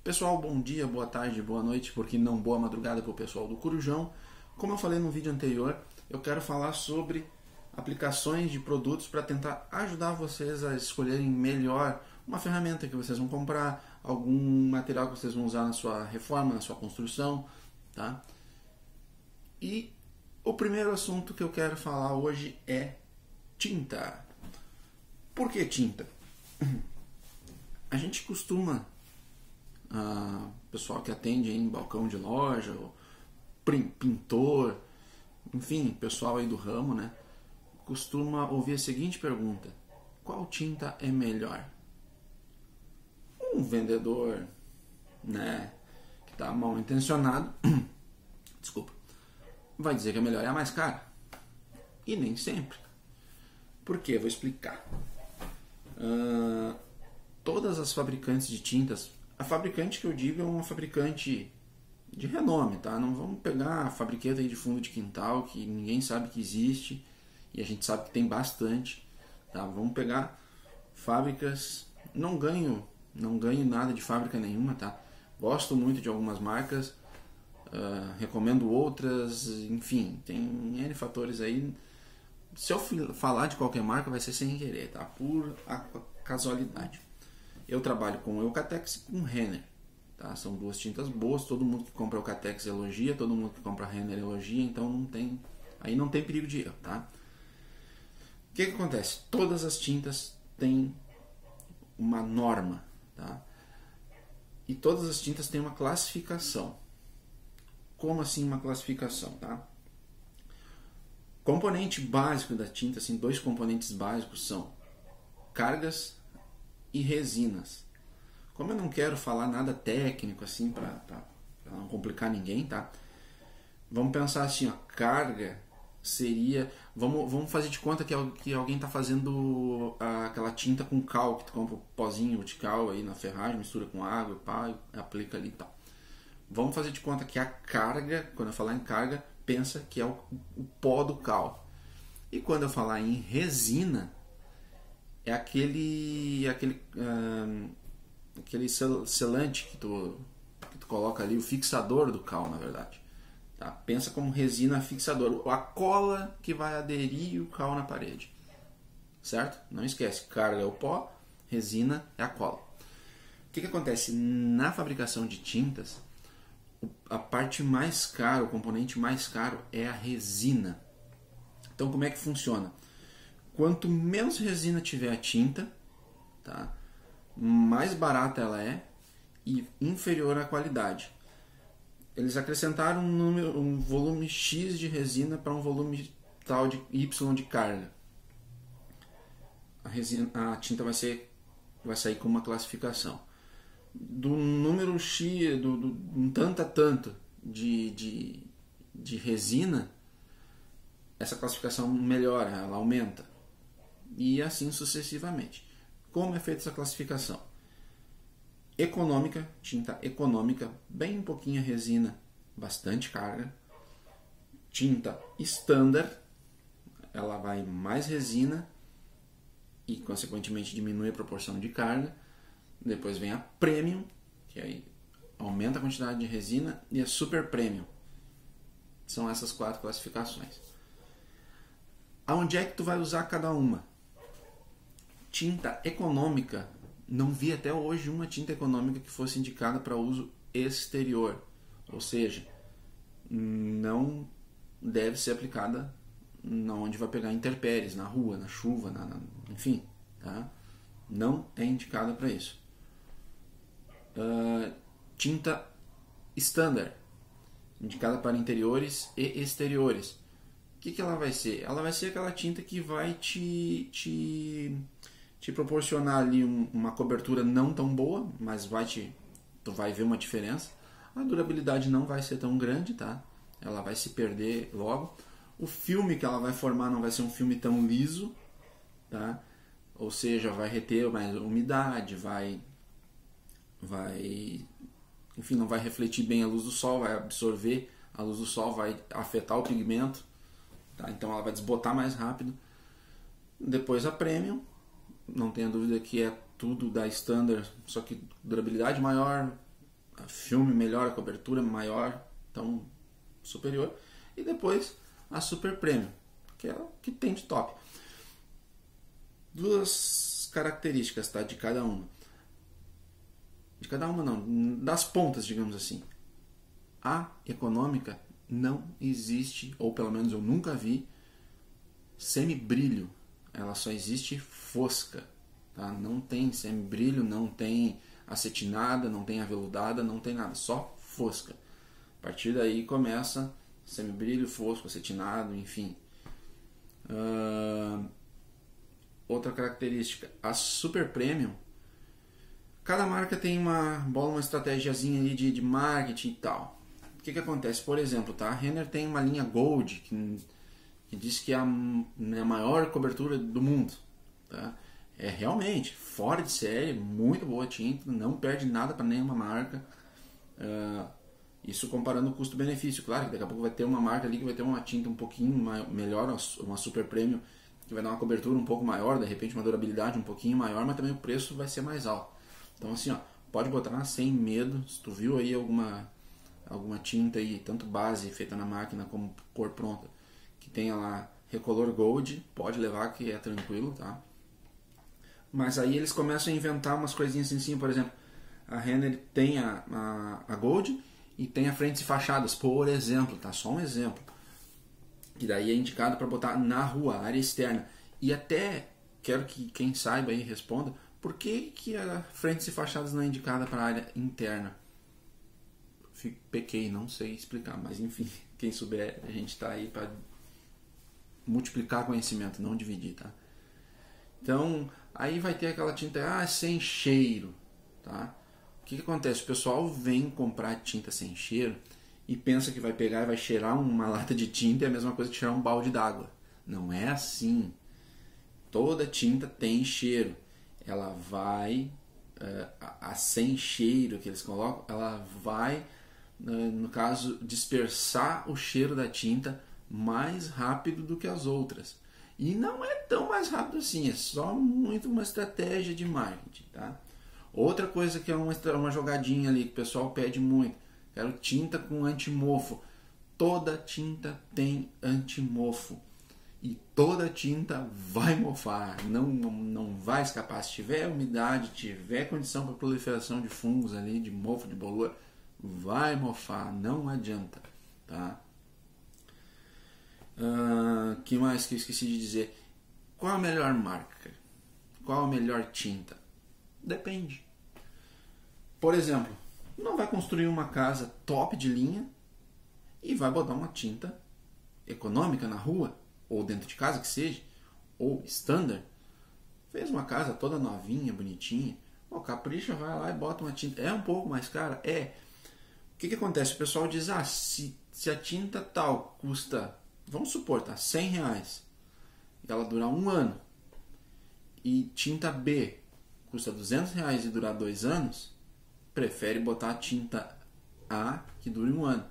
Pessoal, bom dia, boa tarde, boa noite, porque não boa madrugada para o pessoal do Corujão. Como eu falei no vídeo anterior, eu quero falar sobre aplicações de produtos para tentar ajudar vocês a escolherem melhor uma ferramenta que vocês vão comprar, algum material que vocês vão usar na sua reforma, na sua construção, tá? E o primeiro assunto que eu quero falar hoje é tinta. Por que tinta? A gente costuma, pessoal que atende em balcão de loja, pintor, enfim, pessoal aí do ramo, né, costuma ouvir a seguinte pergunta: qual tinta é melhor? Um vendedor, né, que está mal intencionado, desculpa, vai dizer que a melhor é a mais cara. E nem sempre. Por quê? Vou explicar. Todas as fabricantes de tintas, a fabricante que eu digo é uma fabricante de renome, tá? Não vamos pegar a fabriqueta aí de fundo de quintal que ninguém sabe que existe e a gente sabe que tem bastante, tá? Vamos pegar fábricas. Não ganho nada de fábrica nenhuma, tá? Gosto muito de algumas marcas, recomendo outras, enfim, tem N fatores aí. Se eu falar de qualquer marca vai ser sem querer, tá? Por casualidade. Eu trabalho com Eucatex e com Renner, tá? São duas tintas boas, todo mundo que compra Eucatex elogia, todo mundo que compra Renner elogia, então não tem perigo de erro, tá? O que acontece? Todas as tintas têm uma norma, tá? E todas as tintas têm uma classificação. Como assim uma classificação, tá? Componente básico da tinta, assim, dois componentes básicos são cargas e resinas. Como eu não quero falar nada técnico assim para não complicar ninguém, tá? Vamos pensar assim, ó, carga seria, vamos fazer de conta que alguém está fazendo aquela tinta com cal, que tu compra um pozinho de cal aí na ferragem, mistura com água, pá, aplica ali e tal. Vamos fazer de conta que a carga, quando eu falar em carga, pensa que é o pó do cal. E quando eu falar em resina, é aquele selante que tu coloca ali, o fixador do cal, na verdade. Tá? Pensa como resina fixador, a cola que vai aderir o cal na parede. Certo? Não esquece, carga é o pó, resina é a cola. O que acontece? Na fabricação de tintas, a parte mais cara, o componente mais caro é a resina. Então como é que funciona? Quanto menos resina tiver a tinta, tá, mais barata ela é e inferior à qualidade. Eles acrescentaram um volume X de resina para um volume tal de Y de carga. A tinta vai sair com uma classificação. Do número X, um tanto a tanto de resina, essa classificação melhora, ela aumenta. E assim sucessivamente. Como é feita essa classificação? Econômica, tinta econômica, bem pouquinha resina, bastante carga. Tinta standard, ela vai mais resina e consequentemente diminui a proporção de carga. Depois vem a premium, que aí aumenta a quantidade de resina, e a super premium. São essas 4 classificações. Aonde é que tu vai usar cada uma? Tinta econômica, não vi até hoje uma tinta econômica que fosse indicada para uso exterior. Ou seja, não deve ser aplicada onde vai pegar intempéries, na rua, na chuva, enfim. Tá? Não é indicada para isso. Tinta standard, indicada para interiores e exteriores. O que ela vai ser? Ela vai ser aquela tinta que vai te proporcionar ali uma cobertura não tão boa, mas tu vai ver uma diferença. A durabilidade não vai ser tão grande, tá? Ela vai se perder logo. O filme que ela vai formar não vai ser um filme tão liso, tá? Ou seja, vai reter mais umidade, enfim, não vai refletir bem a luz do sol, vai absorver a luz do sol, vai afetar o pigmento, tá? Então ela vai desbotar mais rápido. Depois a premium, não tenha dúvida que é tudo da standard, só que durabilidade maior, filme melhor, a cobertura maior, então superior. E depois a Super Premium, que é o que tem de top. Duas características, tá, de cada uma. De cada uma não, das pontas, digamos assim. A econômica não existe, ou pelo menos eu nunca vi, semibrilho. Ela só existe fosca. Tá? Não tem semibrilho, não tem acetinada, não tem aveludada, não tem nada, só fosca. A partir daí começa semibrilho, fosco, acetinado, enfim. Outra característica, a Super Premium. Cada marca tem uma estratégiazinha ali de marketing e tal. O que acontece? Por exemplo, tá? A Renner tem uma linha Gold que diz que é a maior cobertura do mundo. Tá? É realmente fora de série, muito boa tinta, não perde nada para nenhuma marca. Isso comparando o custo-benefício. Claro que daqui a pouco vai ter uma marca ali que vai ter uma tinta um pouquinho melhor, uma Super Premium, que vai dar uma cobertura um pouco maior, de repente uma durabilidade um pouquinho maior, mas também o preço vai ser mais alto. Então assim, ó, pode botar sem medo. Se tu viu aí alguma tinta aí, tanto base feita na máquina como cor pronta, que tenha lá Recolor Gold, pode levar que é tranquilo, tá? Mas aí eles começam a inventar umas coisinhas assim, por exemplo, a Renner tem a Gold e tem a frentes e fachadas, por exemplo, tá? Só um exemplo. Que daí é indicado para botar na rua, área externa. E até quero que quem saiba aí responda, por que a frentes e fachadas não é indicada para a área interna? Pequei, não sei explicar, mas enfim, quem souber, a gente está aí para multiplicar conhecimento, não dividir, tá? Então, aí vai ter aquela tinta sem cheiro, tá? O que acontece? O pessoal vem comprar tinta sem cheiro e pensa que vai pegar e vai cheirar uma lata de tinta, é a mesma coisa que cheirar um balde d'água. Não é assim. Toda tinta tem cheiro. Ela vai, a sem cheiro que eles colocam, ela vai, no caso, dispersar o cheiro da tinta mais rápido do que as outras. E não é tão mais rápido assim, é só muito uma estratégia de marketing, tá? Outra coisa que é uma jogadinha ali que o pessoal pede muito, quero tinta com antimofo. Toda tinta tem antimofo. E toda tinta vai mofar, não vai escapar. Se tiver umidade, tiver condição para proliferação de fungos ali, de mofo, de bolor, vai mofar, não adianta, tá? Que mais que eu esqueci de dizer? Qual a melhor marca? Qual a melhor tinta? Depende. Por exemplo, não vai construir uma casa top de linha e vai botar uma tinta econômica na rua, ou dentro de casa que seja, ou standard. Fez uma casa toda novinha, bonitinha, capricha, vai lá e bota uma tinta. É um pouco mais cara? É. O que acontece? O pessoal diz, se a tinta tal custa, vamos supor, tá, R$100, e ela durar 1 ano, e tinta B custa R$200 e durar 2 anos, prefere botar a tinta A que dure 1 ano.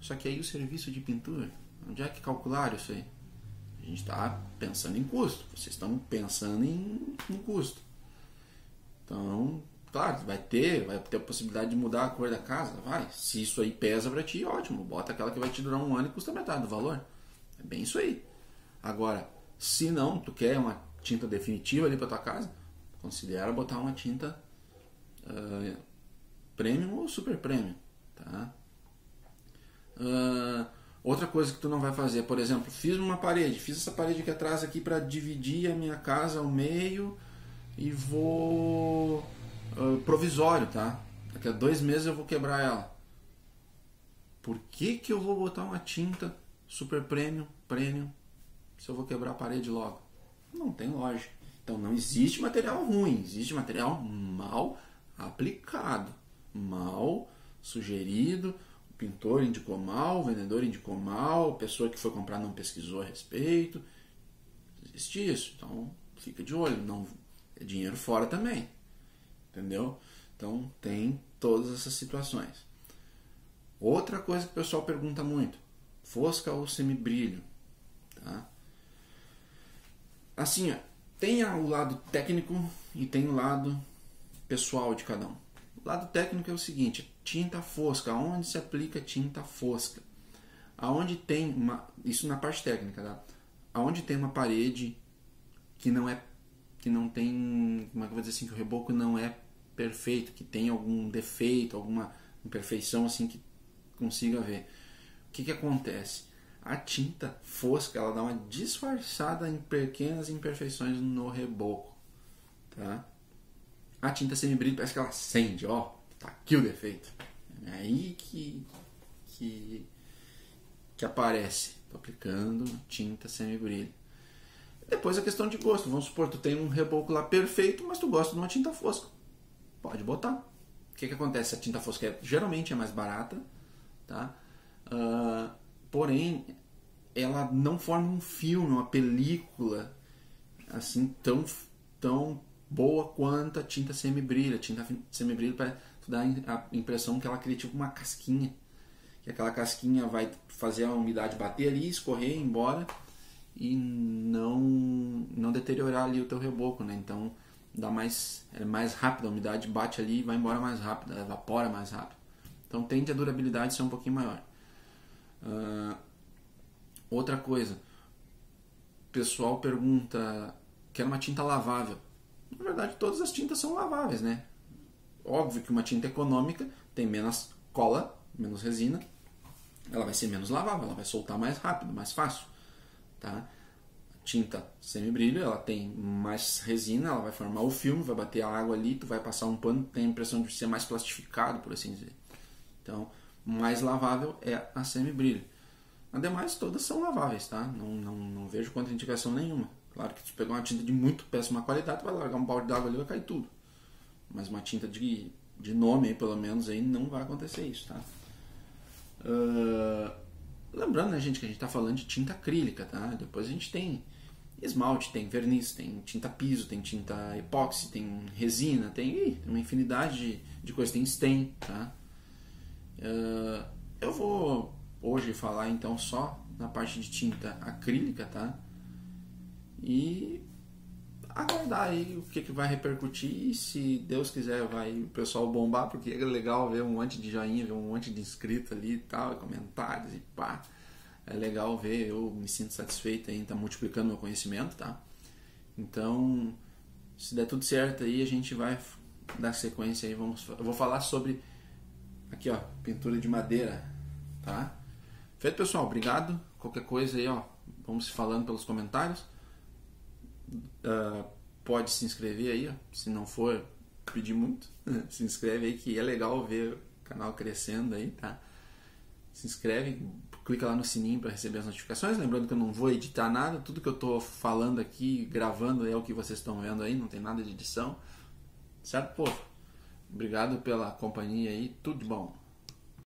Só que aí o serviço de pintura, onde é que calcularam isso aí? A gente está pensando em custo, vocês estão pensando em custo. Então, claro, vai ter a possibilidade de mudar a cor da casa, vai. Se isso aí pesa para ti, ótimo, bota aquela que vai te durar 1 ano e custa metade do valor. É bem isso aí. Agora, se não, tu quer uma tinta definitiva ali para tua casa, considera botar uma tinta premium ou super premium, tá? Outra coisa que tu não vai fazer, por exemplo, fiz essa parede aqui atrás aqui para dividir a minha casa ao meio e vou provisório, tá? Daqui a 2 meses eu vou quebrar ela. Por que eu vou botar uma tinta super premium se eu vou quebrar a parede logo? Não tem lógica. Então não existe material ruim, existe material mal aplicado, mal sugerido. O pintor indicou mal, o vendedor indicou mal, a pessoa que foi comprar não pesquisou a respeito. Existe isso, então fica de olho, não é dinheiro fora também, entendeu? Então tem todas essas situações. Outra coisa que o pessoal pergunta muito, fosca ou semibrilho, tá? Assim, tem o lado técnico e tem o lado pessoal de cada um. lado técnico é o seguinte: tinta fosca, onde se aplica tinta fosca? Aonde tem isso na parte técnica, tá? Aonde tem uma parede que não tem, como é que eu vou dizer assim, que o reboco não é perfeito, que tem algum defeito, alguma imperfeição assim que consiga ver. O que acontece? A tinta fosca, ela dá uma disfarçada em pequenas imperfeições no reboco, tá? A tinta semibrilho parece que ela acende, ó, tá aqui o defeito. É aí que aparece. Tô aplicando tinta semibrilho. Depois a questão de gosto. Vamos supor, tu tem um reboco lá perfeito, mas tu gosta de uma tinta fosca. Pode botar. O que acontece? A tinta fosca geralmente é mais barata, tá? Porém, ela não forma um filme, uma película assim tão boa quanto a tinta semibrilho. A tinta semibrilho dá a impressão que ela cria tipo uma casquinha, que aquela casquinha vai fazer a umidade bater ali, escorrer, ir embora e não deteriorar ali o teu reboco, né? Então é mais rápido, a umidade bate ali e vai embora mais rápido, evapora mais rápido. Então tende a durabilidade ser um pouquinho maior. Outra coisa, o pessoal pergunta, quer uma tinta lavável? Na verdade, todas as tintas são laváveis, né? Óbvio que uma tinta econômica tem menos cola, menos resina, ela vai ser menos lavável, ela vai soltar mais rápido, mais fácil, tá? A tinta semibrilho, ela tem mais resina, ela vai formar o filme, vai bater a água ali, tu vai passar um pano, tem a impressão de ser mais plastificado, por assim dizer. Então, mais lavável é a semibrilho. Ademais, todas são laváveis, tá? Não vejo contraindicação nenhuma. Claro que se tu pegar uma tinta de muito péssima qualidade, vai largar um balde d'água ali e vai cair tudo. Mas uma tinta de nome, aí, pelo menos, aí não vai acontecer isso, tá? Lembrando, né, gente, que a gente está falando de tinta acrílica, tá? Depois a gente tem esmalte, tem verniz, tem tinta piso, tem tinta epóxi, tem resina, tem uma infinidade de coisas, tem stain, tá? Eu vou hoje falar então só na parte de tinta acrílica, tá? E aguardar aí o que vai repercutir e se Deus quiser vai o pessoal bombar, porque é legal ver um monte de joinha, ver um monte de inscrito ali e tal, comentários e pá. É legal ver, eu me sinto satisfeito em estar multiplicando meu conhecimento, tá? Então, se der tudo certo aí, a gente vai dar sequência aí, eu vou falar sobre aqui, ó, pintura de madeira, tá? Feito, pessoal, obrigado. Qualquer coisa aí, ó, vamos se falando pelos comentários. Pode se inscrever aí, ó, se não for pedir muito, se inscreve aí que é legal ver o canal crescendo aí, tá? Se inscreve, clica lá no sininho para receber as notificações, lembrando que eu não vou editar nada, tudo que eu tô falando aqui, gravando é o que vocês estão vendo aí, não tem nada de edição, certo, povo? Obrigado pela companhia aí, tudo de bom.